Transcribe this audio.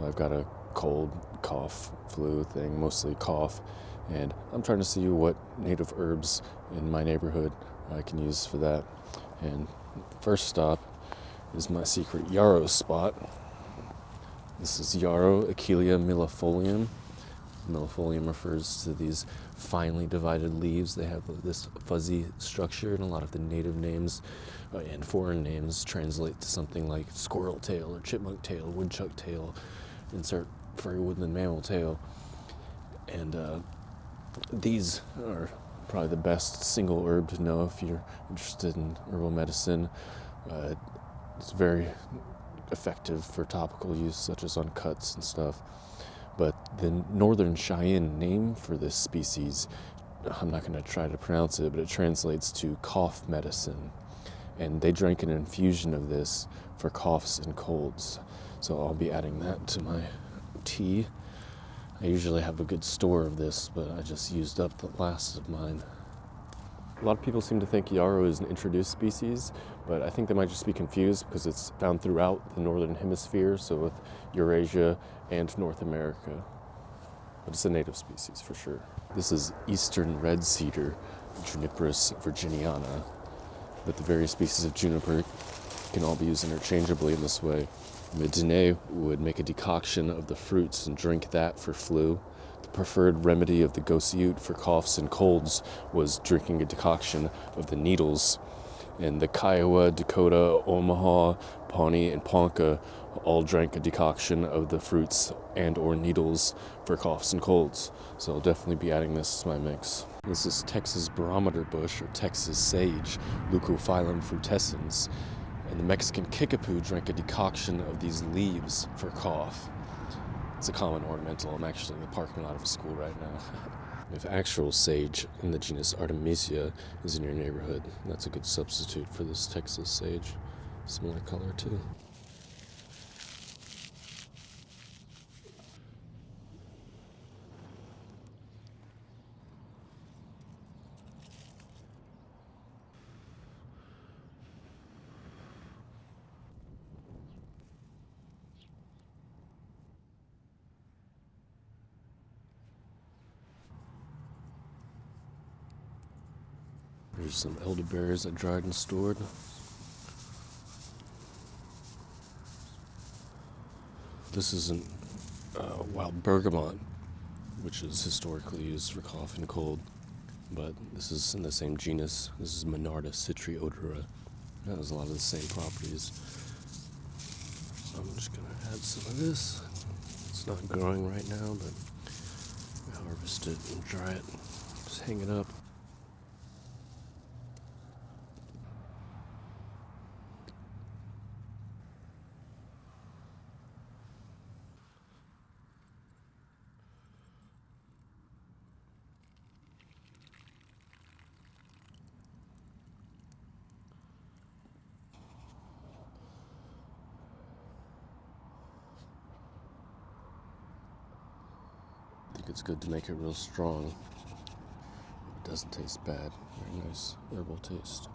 So I've got a cold, cough, flu thing, mostly cough, and I'm trying to see what native herbs in my neighborhood I can use for that. And first stop is my secret yarrow spot. This is yarrow, Achillea millefolium. Millefolium refers to these finely divided leaves. They have this fuzzy structure, and a lot of the native names and foreign names translate to something like squirrel tail or chipmunk tail, woodchuck tail, insert furry woodland mammal tail. And these are probably the best single herb to know if you're interested in herbal medicine. It's very effective for topical use, such as on cuts and stuff. But the Northern Cheyenne name for this species, I'm not going to try to pronounce it, but it translates to cough medicine. And they drank an infusion of this for coughs and colds. So I'll be adding that to my tea. I usually have a good store of this, but I just used up the last of mine. A lot of people seem to think yarrow is an introduced species, but I think they might just be confused because it's found throughout the northern hemisphere, so with Eurasia and North America. But it's a native species for sure. This is eastern red cedar, Juniperus virginiana, but the various species of juniper can all be used interchangeably in this way. Medine would make a decoction of the fruits and drink that for flu. The preferred remedy of the Gosiute for coughs and colds was drinking a decoction of the needles. And the Kiowa, Dakota, Omaha, Pawnee, and Ponca all drank a decoction of the fruits and or needles for coughs and colds. So I'll definitely be adding this to my mix. This is Texas barometer bush, or Texas sage, Leucophyllum frutescens. And the Mexican Kickapoo drank a decoction of these leaves for cough. It's a common ornamental. I'm actually in the parking lot of a school right now. If actual sage in the genus Artemisia is in your neighborhood, that's a good substitute for this Texas sage. Similar color too. There's some elderberries I dried and stored. This is an wild bergamot, which is historically used for cough and cold, but this is in the same genus. This is Monarda citriodora. It has a lot of the same properties. So I'm just going to add some of this. It's not growing right now, but I harvest it and dry it. Just hang it up. I think it's good to make it real strong. It doesn't taste bad. Very nice herbal taste.